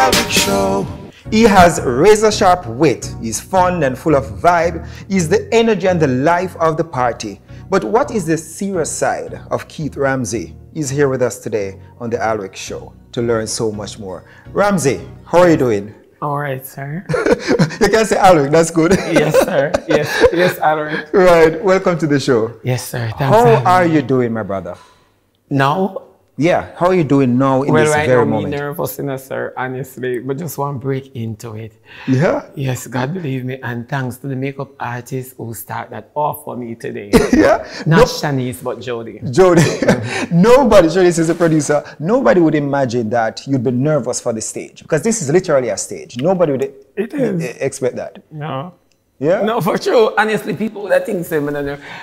Alec Show. He has razor-sharp wit, he's fun and full of vibe, he's the energy and the life of the party. But what is the serious side of Keith Ramsay? He's here with us today on the Alec Show to learn so much more. Ramsay, how are you doing? All right, sir. You can say Alec, that's good. Yes, sir. Yes, Alec. Right, welcome to the show. Yes, sir. Thanks. How are you doing, my brother? Now? Yeah, how are you doing now in this right very now, moment? I'm nervous, sir, honestly, but just want to break into it. Yeah? Yes, God believe me, and thanks to the makeup artist who started that off for me today. Yeah? Not Shanice, but Jody. Jody. Nobody, Shanice is a producer, nobody would imagine that you'd be nervous for the stage, because this is literally a stage. Nobody would expect that. No. Yeah? No, for sure. Honestly, people that think say,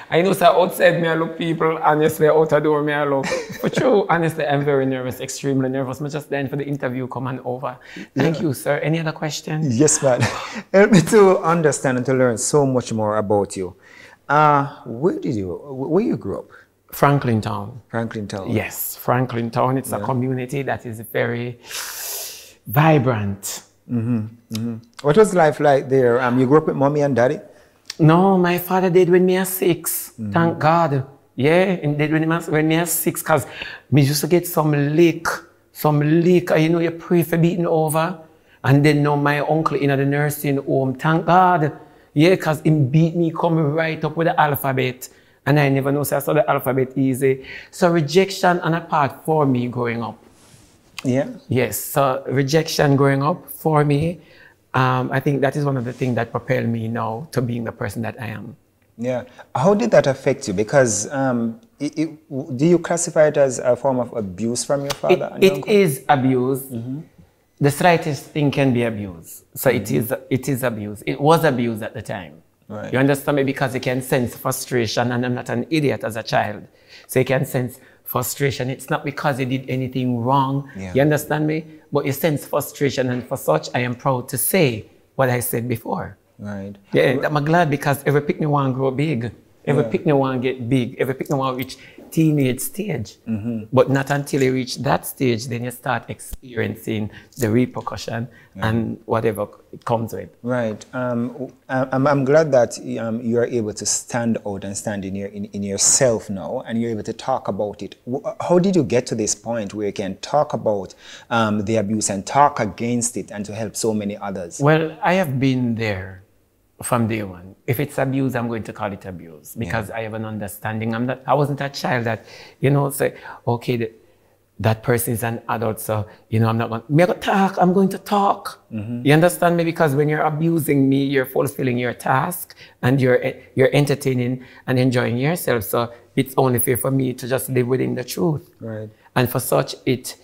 I know sir, outside me I look people, honestly, out the door me I look. For sure, honestly, I'm very nervous, extremely nervous. I'm just then for the interview coming over. Thank you, sir. Any other questions? Yes, man. Help me to understand and to learn so much more about you. Where you grew up? Franklin Town. Franklin Town. Yes, Franklin Town. It's a community that is very vibrant. What was life like there? You grew up with mommy and daddy? No, my father did when me was 6. Thank God. Yeah, and did when me was 6, because me used to get some lick. You know, you pray for beating over. And then now my uncle in the nursing home, thank God. Yeah, because he beat me coming right up with the alphabet. And I never know, so I saw the alphabet easy. So rejection and a part for me growing up. Yeah. Yes, so rejection growing up for me, I think that is one of the things that propelled me now to being the person that I am. Yeah. How did that affect you? Because do you classify it as a form of abuse from your father? It is abuse. The slightest thing can be abuse. So it is abuse. It was abuse at the time. Right. You understand me? Because you can sense frustration, and I'm not an idiot as a child. So you can sense frustration. It's not because you did anything wrong. You understand me? But you sense frustration, and for such, I am proud to say what I said before. Right. Yeah, I'm glad because every picnic want to grow big. Every picnic want to get big. Every picnic want to reach teenage stage. But not until you reach that stage, then you start experiencing the repercussion and whatever it comes with. Right. I'm glad that you are able to stand out and stand in yourself now, and you're able to talk about it. How did you get to this point where you can talk about the abuse and talk against it and to help so many others? Well, I have been there from day one. If it's abuse, I'm going to call it abuse because I have an understanding. I wasn't a child that, you know, say, okay, that person is an adult, so, you know, I'm going to talk. You understand me? Because when you're abusing me, you're fulfilling your task and you're entertaining and enjoying yourself. So it's only fair for me to just live within the truth. Right. And for such, it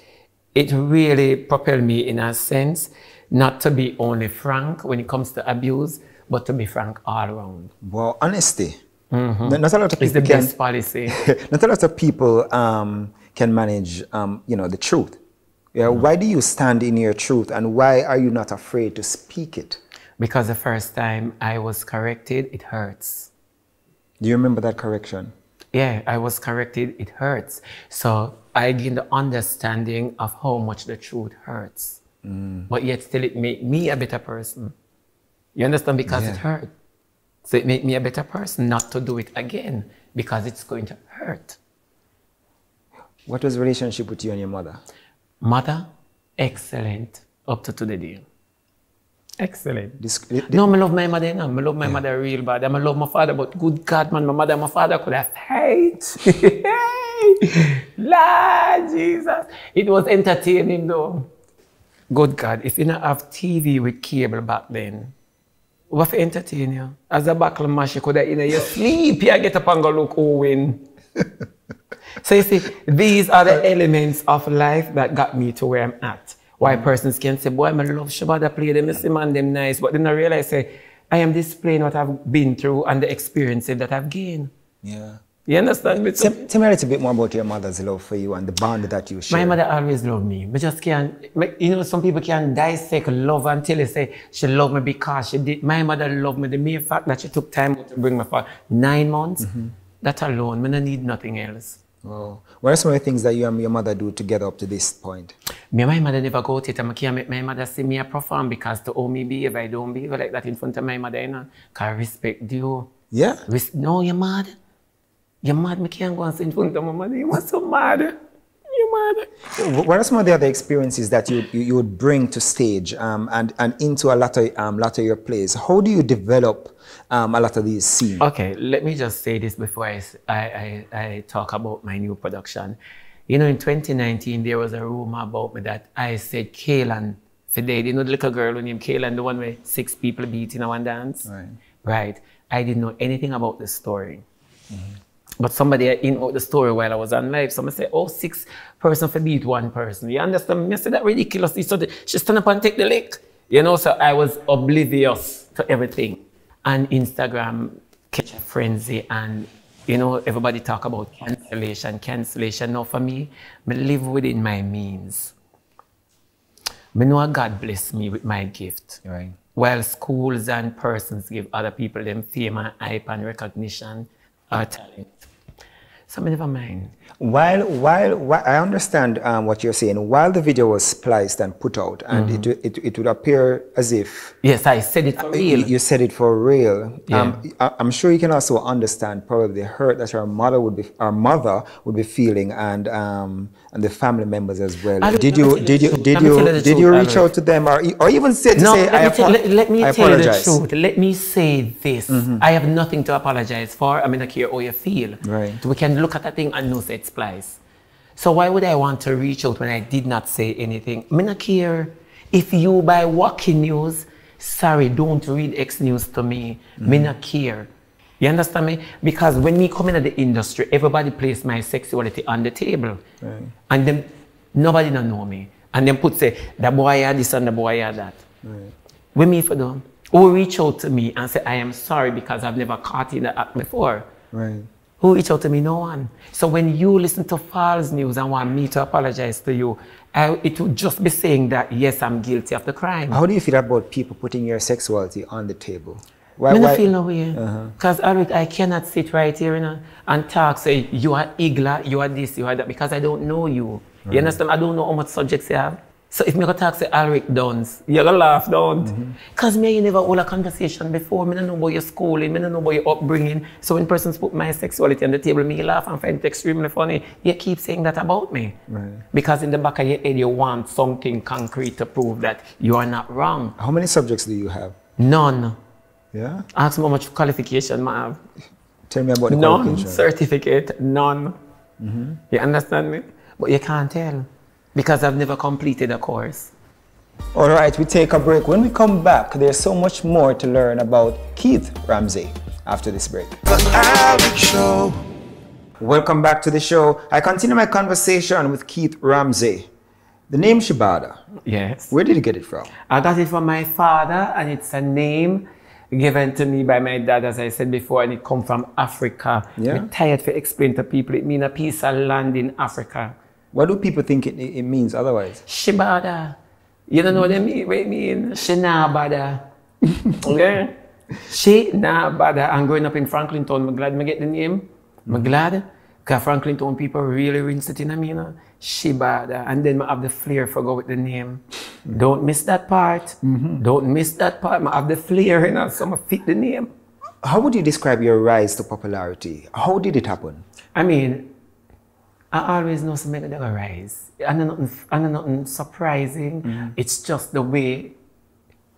really propelled me in a sense, not to be only frank when it comes to abuse, but to be frank all around. Well, honesty. Not a lot of people it's the best policy. Not a lot of people can manage, you know, the truth. Yeah. Why do you stand in your truth, and why are you not afraid to speak it? Because the first time I was corrected, it hurts. Do you remember that correction? Yeah, I was corrected, it hurts. So I gained the understanding of how much the truth hurts. But yet still it made me a better person. You understand? Because it hurt. So it made me a better person not to do it again because it's going to hurt. What was the relationship with you and your mother? Mother, excellent up to today. Excellent. No, I love my mother. No, I love my mother real bad. I love my father, but good God, man, my mother and my father could have hate. Lord Jesus. It was entertaining though. Good God, if you don't have TV with cable back then, what for entertain you? As a buckle mash, you could have in your sleep, you get up and go look who win. So you see, these are the elements of life that got me to where I'm at. Why persons can say, boy, I love Shebada play them, I see man them nice, but then I realize, say, I am displaying what I've been through and the experiences that I've gained. Yeah. You understand me? Tell me a little bit more about your mother's love for you and the bond that you share. My mother always loved me. I just can't, you know, some people can dissect love until they say she loved me because she did. My mother loved me. The mere fact that she took time to bring me for 9 months, that alone, I don't need nothing else. Oh. What are some of the things that you and your mother do together up to this point? Me and my mother never go to it. I can't make my mother see me a perform because to owe me behave, I don't behave like that in front of my mother, you know. Because respect due. Yeah? No, you're mad. You're mad. Me can't go and sit in front of my mother. You are so mad. You're mad. What are some of the other experiences that you would bring to stage and into a lot of your plays? How do you develop a lot of these scenes? Okay, let me just say this before I talk about my new production. You know, in 2019, there was a rumor about me that I said Kaylan for dead. You know the little girl named Kaylan, the one where 6 people beat in one dance? Right. Right. I didn't know anything about the story. But somebody in out the story while I was on live. Somebody said, oh, 6 persons for beat 1 person. You understand me? I said that ridiculously. So she stand up and take the lick. You know, so I was oblivious to everything. And Instagram catch a frenzy and, you know, everybody talk about cancellation. Now for me, I live within my means. I know God bless me with my gift. Right. While schools and persons give other people them fame and hype and recognition or talent. So I never mind. While I understand what you're saying, while the video was spliced and put out, and it would appear as if... Yes, I said it for real. You said it for real. Yeah. I'm sure you can also understand probably the hurt that our mother would be feeling, and the family members as well. Did you reach out to them, or even say to say I apologize? Let me tell you the truth. Let me say this. I have nothing to apologize for. I mean, I care how you feel. Right. We can look at a thing and know that it's splice. So why would I want to reach out when I did not say anything? I don't care. If you buy walking news, sorry, don't read X news to me. I don't care. You understand me? Because when me come into the industry, everybody places my sexuality on the table. Right. And then nobody don't know me. And then put say, the boy had this and the boy had that. Right. With me for them. Or reach out to me and say, I am sorry because I've never caught in the act before. Right. Who reach out to me? No one. So when you listen to false news and want me to apologize to you, it would just be saying that, yes, I'm guilty of the crime. How do you feel about people putting your sexuality on the table? I don't feel no way. Because I cannot sit right here, you know, and talk, say, you are Igla, you are this, you are that, because I don't know you. Right. You understand? I don't know how much subjects you have. So if me go talk, say, Alric Duns, you're going to laugh, don't? Because me, you never hold a conversation before. Me don't know about your schooling, me don't know about your upbringing. So when persons put my sexuality on the table, me laugh and find it extremely funny. You keep saying that about me. Right. Because in the back of your head, you want something concrete to prove that you are not wrong. How many subjects do you have? None. Yeah? Ask me how much qualification I have. Tell me about the qualification. None. Certificate, none. You understand me? But you can't tell. Because I've never completed a course. All right, we take a break. When we come back, there's so much more to learn about Keith Ramsay after this break. Welcome back to the show. I continue my conversation with Keith Ramsay. The name Shebada. Yes. Where did you get it from? I got it from my father, and it's a name given to me by my dad, as I said before, and it comes from Africa. Yeah. I'm tired to explain to people. It means a piece of land in Africa. What do people think it means otherwise? Shebada. You don't know what it means? Shenabada. Okay? Shenabada. I'm growing up in Franklin Town. I'm glad I get the name. I'm glad. Because Franklin Town people really rinse it in a meaning. Shebada. And then I have the flair for go with the name. Don't miss that part. Don't miss that part. I have the flair, you know, so I fit the name. How would you describe your rise to popularity? How did it happen? I mean, I always know something that will rise. And nothing surprising. It's just the way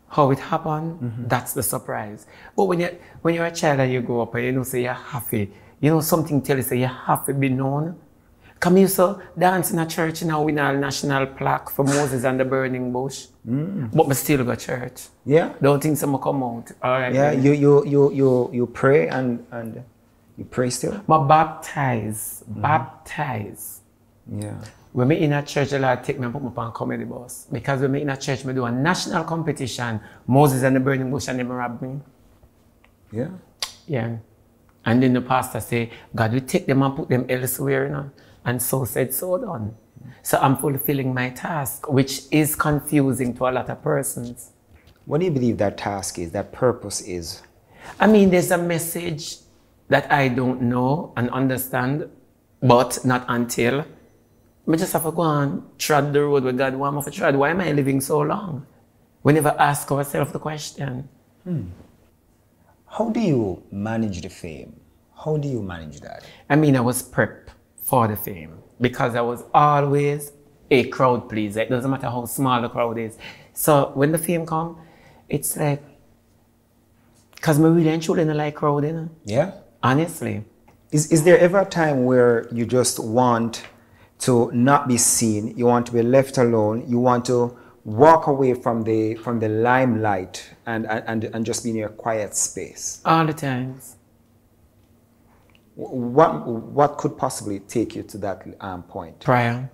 how it happened. That's the surprise. But when you're a child and you grow up and you know say you're happy, you know something tell you say you have to be known. Come here, so dance in a church now with a national plaque for Moses and the burning bush. But we still go to church. Yeah. Don't think someone come out. All right. Yeah. You pray and you pray still? I baptize. Baptize. Yeah. When me in a church, the Lord take me and put me on comedy bus. Because when me in a church, me do a national competition. Moses and the burning bush and them rob me. Yeah. Yeah. And then the pastor say, God, we take them and put them elsewhere, you know. And so said, so done. So I'm fulfilling my task, which is confusing to a lot of persons. What do you believe that task is, that purpose is? I mean, there's a message that I don't know and understand. But not until I just have to go and trod the road where God wants me to trod. Why am I living so long? We never ask ourselves the question. How do you manage the fame? How do you manage that? I mean, I was prepped for the fame because I was always a crowd pleaser. It doesn't matter how small the crowd is. So when the fame comes, it's like, because I really and truly don't like crowd, you know? Yeah? Honestly. Is there ever a time where you just want to not be seen, you want to be left alone, you want to walk away from the limelight and just be in your quiet space? All the times. What could possibly take you to that point? Prayer.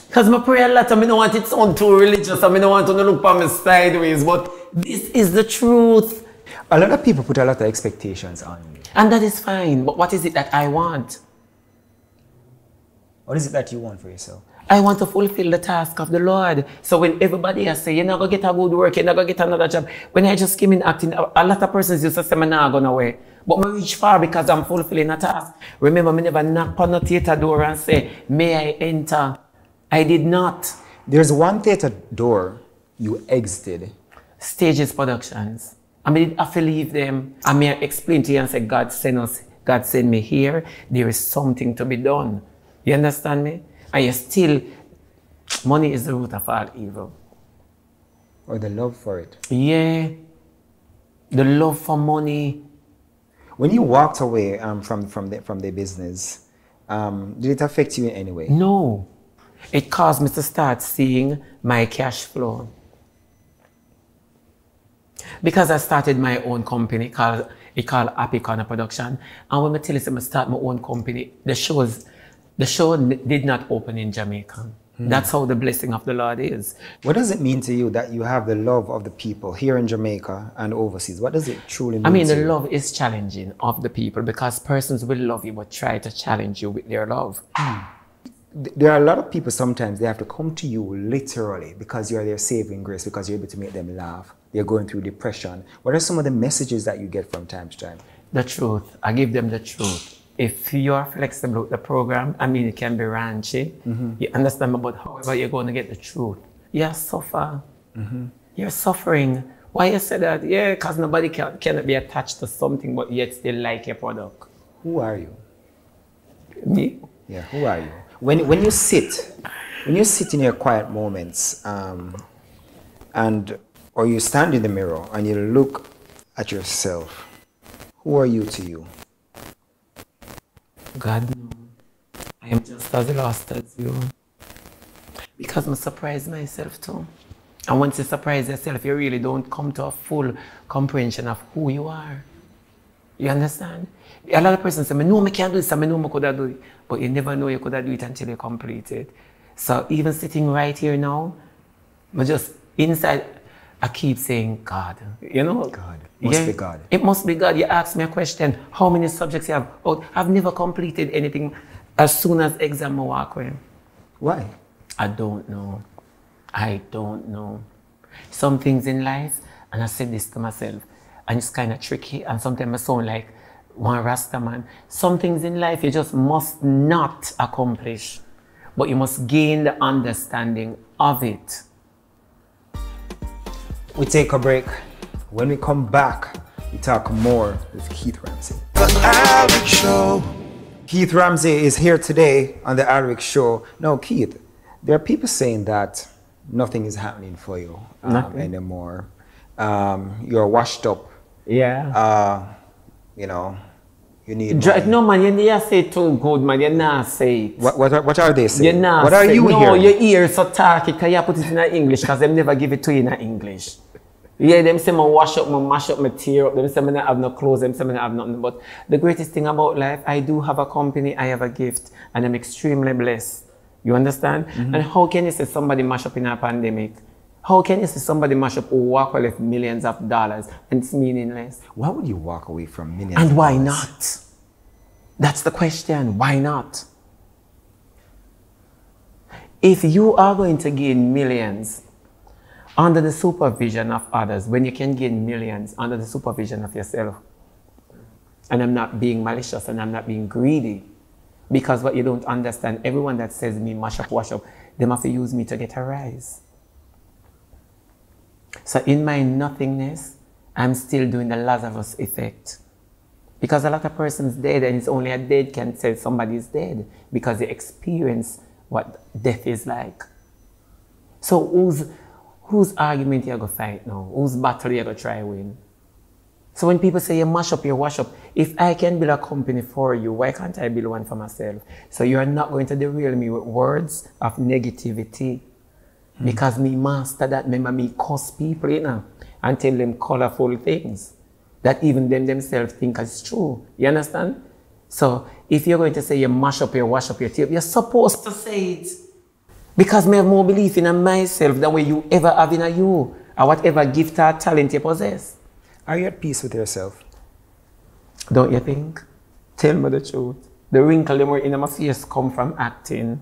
Because I pray a lot and I don't want it to sound too religious and I don't want to look for me sideways, but this is the truth. A lot of people put a lot of expectations on you. And that is fine, but what is it that I want? What is it that you want for yourself? I want to fulfill the task of the Lord. So when everybody else say, you're not going to get a good work, you're not going to get another job. When I just came in acting, a lot of persons used to say, I'm not going away. But I reach far because I'm fulfilling a task. Remember, I never knock on the theater door and say, may I enter? I did not. There's one theater door you exited. Stages Productions. I mean, I have to leave them. I may explain to you and say, God sent me here. There is something to be done. You understand me? And you still, money is the root of all evil. Or the love for it. Yeah. The love for money. When you walked away from the business, did it affect you in any way? No. It caused me to start seeing my cash flow. Because I started my own company called Happy Corner Production. And when I tell you I start my own company, the show did not open in Jamaica. That's how the blessing of the Lord is. What does it mean to you that you have the love of the people here in Jamaica and overseas? What does it truly mean I mean, to the you? love is challenging of the people because persons will love you but try to challenge you with their love. There are a lot of people sometimes, they have to come to you literally because you're their saving grace, because you're able to make them laugh. They're going through depression. What are some of the messages that you get from time to time? The truth. I give them the truth. If you're flexible with the program, I mean, it can be ranchy. You understand about however you're going to get the truth. You suffer. You're suffering. Why you say that? Yeah, because nobody cannot be attached to something but yet still like your product. Who are you? Me? Yeah, who are you? When you sit in your quiet moments or you stand in the mirror and you look at yourself, who are you to you? God knows. I am just as lost as you. Because I surprise myself too. And once you surprise yourself, you really don't come to a full comprehension of who you are. You understand? A lot of persons say, I know I can't do this, I know I could do it. But you never know you could do it until you complete it. So even sitting right here now, I just inside, I keep saying, God, you know? God. Must be God. It must be God. You ask me a question, how many subjects you have? Oh, I've never completed anything as soon as exam I walk away. Why? I don't know. I don't know. Some things in life, and I said this to myself, and it's kind of tricky, and sometimes I sound like one Rasta man. Some things in life you just must not accomplish, but you must gain the understanding of it. We take a break. When we come back, we talk more with Keith Ramsay. The Alric Show. Keith Ramsay is here today on the Alric Show. Now, Keith, there are people saying that nothing is happening for you anymore. You're washed up. Yeah. You know, you need No, man, you need to say it too good, man. You're not say it. What are they saying? You're not what are you no, hearing? your ears so talky because you put it in English because they never give it to you in English. Yeah, them say I wash up, I mash up, I tear up. Them say I don't have no clothes, them say I don't have nothing. But the greatest thing about life, I do have a company, I have a gift, and I'm extremely blessed. You understand? And how can you say somebody mash up in a pandemic? How can you say somebody mash up or walk away with millions of dollars and it's meaningless? Why would you walk away from millions? And why of dollars? not? That's the question. Why not? If you are going to gain millions under the supervision of others, when you can gain millions under the supervision of yourself, And I'm not being malicious and I'm not being greedy. Because what you don't understand, everyone that says me mash up, wash up, they have to use me to get a rise. So in my nothingness, I'm still doing the Lazarus effect. Because a lot of persons dead, and it's only a dead can say somebody's dead because they experience what death is like. So whose argument you going to fight now? Whose battle you going to try win? So when people say you mash up, you wash up, if I can build a company for you, why can't I build one for myself? So you are not going to derail me with words of negativity. Because me master that, remember me curse people, you know, and tell them colorful things that even them themselves think is true. You understand? So if you're going to say you mash up, you wash up your tape, you're supposed to say it. Because I have more belief in myself than what you ever have in you, or whatever gift or talent you possess. Are you at peace with yourself? Don't you think? Tell me the truth. The wrinkle in my face come from acting.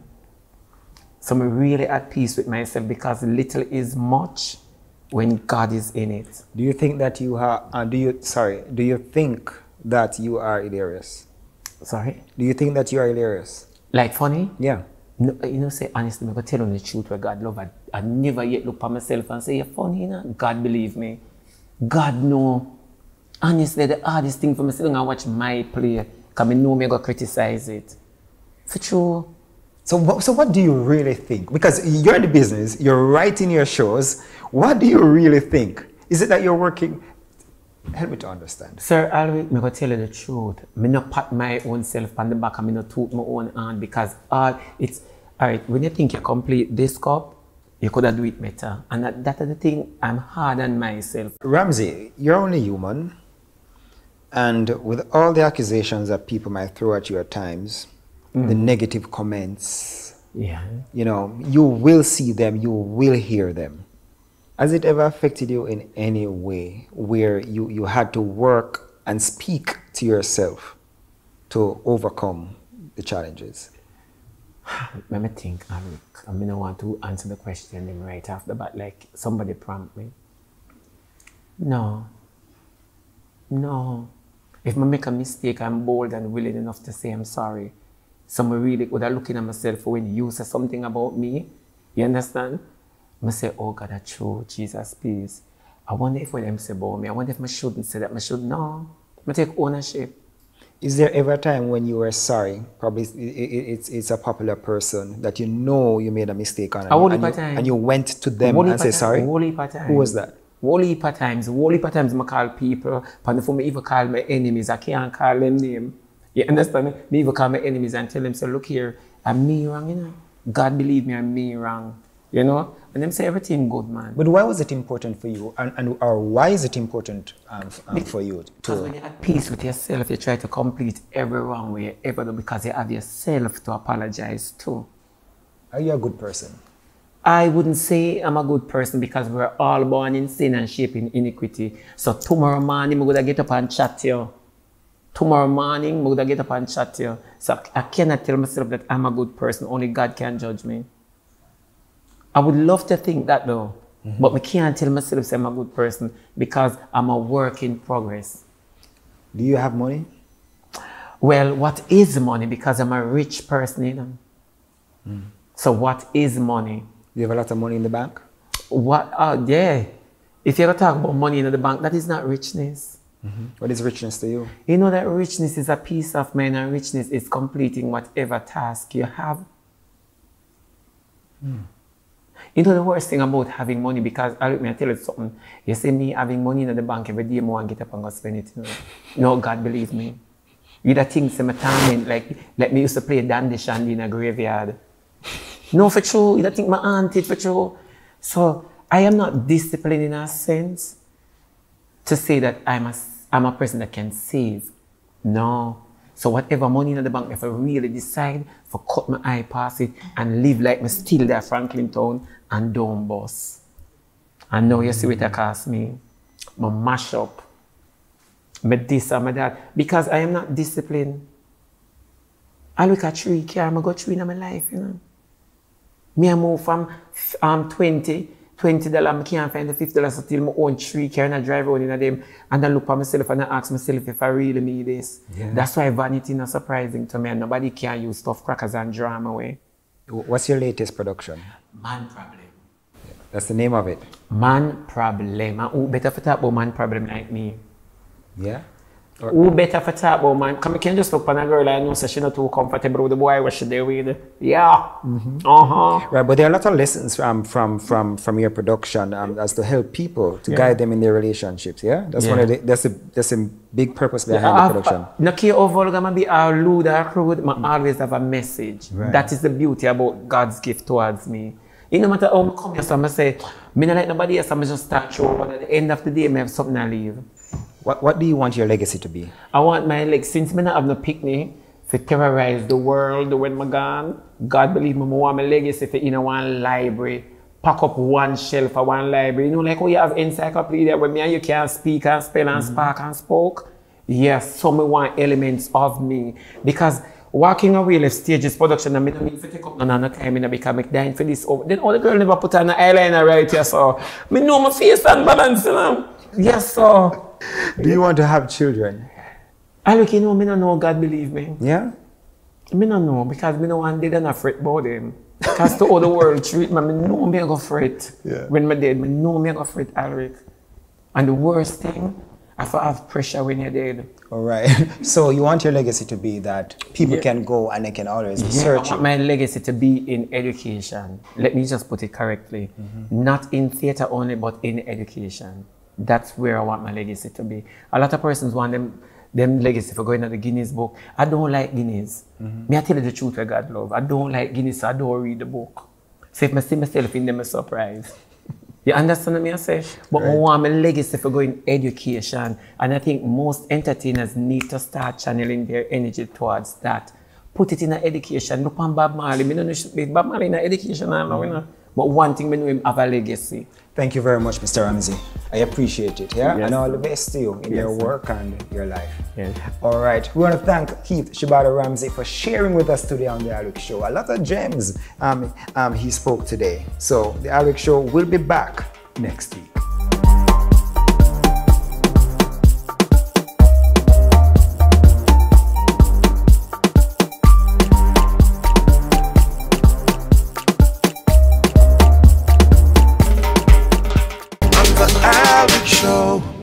So I'm really at peace with myself because little is much when God is in it. Do you think that you are, do you think that you are hilarious? Sorry? Do you think that you are hilarious? Like funny? Yeah. No, you know, say honestly, I'm going to tell you the truth where God love. I never yet look at myself and say, you're funny, you know? God believe me. God know. Honestly, the hardest thing for me is to watch my play because I know I'm going to criticize it. For true. So what do you really think? Because you're in the business, you're writing your shows. What do you really think? Is it that you're working? Help me to understand. Sir, I'm going to tell you the truth. I don't pat my own self on the back and I don't toot my own hand because it's, all right, when you think you complete this cup, you could have do it better. And that's the thing, I'm hard on myself. Ramsay, you're only human. And with all the accusations that people might throw at you at times, the negative comments, you know, you will see them, you will hear them. Has it ever affected you in any way where you had to work and speak to yourself to overcome the challenges? Let me think, Eric. I mean, I want to answer the question right after, but like somebody prompt me. No. If I make a mistake, I'm bold and willing enough to say I'm sorry. Someone really would have looking at myself when you say something about me. You understand? I say, oh God, that's true. Jesus, please. I wonder if when them say about me, I wonder if I shouldn't say that. I should. No. I take ownership. Is there ever a time when you were sorry? Probably it's a popular person that you know you made a mistake on and you went to them and said sorry? Who was that? Whole heap of times I call people, and before me even call my enemies, I can't call them name. You understand me? Me even call my enemies and tell them, say, look here, I'm me wrong, you know. God believe me, I'm me wrong. You know? And them say everything good, man. But why was it important for you? Or why is it important for you? Because when you're at peace with yourself, you try to complete every wrong way you ever do because you have yourself to apologize to. Are you a good person? I wouldn't say I'm a good person because we're all born in sin and shaped in iniquity. So tomorrow morning, I'm going to get up and chat to you. Tomorrow morning, I'm going to get up and chat to you. So I cannot tell myself that I'm a good person. Only God can judge me. I would love to think that though. But I can't tell myself I'm a good person because I'm a work in progress. Do you have money? Well, what is money? Because I'm a rich person, you know. So what is money? You have a lot of money in the bank? What? Yeah. If you're going to talk about money in the bank, that is not richness. What is richness to you? You know that richness is a peace of mind and richness is completing whatever task you have. You know the worst thing about having money, because I'll tell you something. You see me having money in the bank every day, I want to get up and go spend it. You know? No, God believe me. You that things in my torment, like me used to play dandy shandy in a graveyard. No, for true. You don't think my auntie for true. So I am not disciplined in a sense to say that I'm a person that can save. No. So whatever money in the bank, if I really decide to cut my eye past it and live like me still there Franklin Town and don't boss. And now you see what it cost me. I mash up. I this and my that. Because I am not disciplined. I look at 3 car, I go through in my life, you know. Me I move from 20, $20, I can't find the $50, so till I own 3 car and I drive around in them and I look at myself and I ask myself if I really need this. Yeah. That's why vanity is not surprising to me and nobody can use stuff crackers and drama away. What's your latest production? Man Problem. That's the name of it? Man Problem. And who better for talk about man problem like me? Yeah? Who better for talk about man? Come, can just look on a girl I know so she's not too comfortable with the boy what she there with. Yeah. Right, but there are a lot of lessons from your production as to help people to guide them in their relationships. Yeah, that's one of the that's a big purpose behind the production. No care how vulgar be or lewd or crude, I always have a message. Right. That is the beauty about God's gift towards me. It no matter how I come here, so I say, me not like nobody else, I just start show, but at the end of the day, I have something to leave. What do you want your legacy to be? I want my legacy, since I not have no picnic, to terrorize the world when I'm gone. God believe me, I want my legacy to in one library, pack up one shelf of one library. You know, like how you have encyclopedia where me and you can speak and spell and spark and spoke. Yes, so I want elements of me. Because walking away left stages production, I don't mean to take up no time because I'm dying for this. Then all the girl never put on an eyeliner right here, so I know my face and balance, you know. Yes, so. Do you want to have children? I look, you know, I don't know God believe me. Yeah? I don't know, because I don't want to not fret about them. Because to all the world treat me, I know me go fret. Yeah. When I'm dead, I know me go fret, Alric. And the worst thing, I have pressure when you're dead. All right. So you want your legacy to be that people can go and they can always research I want my legacy to be in education. Let me just put it correctly. Not in theater only, but in education. That's where I want my legacy to be. A lot of persons want them legacy for going to the Guinness book. I don't like Guinness. Me I tell you the truth where God love. I don't like Guinness, so I don't read the book. So if I see myself in them, I'm surprised. You understand what I say? But I want my legacy for going education. And I think most entertainers need to start channeling their energy towards that. Put it in education. Look on Bob Marley. I don't know Bob Marley in education. But one thing I know him have a legacy. Thank you very much, Mr. Ramsay. I appreciate it, yeah? Yes. And all the best to you in your work and your life. Yes. All right, we want to thank Keith Shebada Ramsay for sharing with us today on The Alric Show. A lot of gems he spoke today. So The Alric Show will be back next week.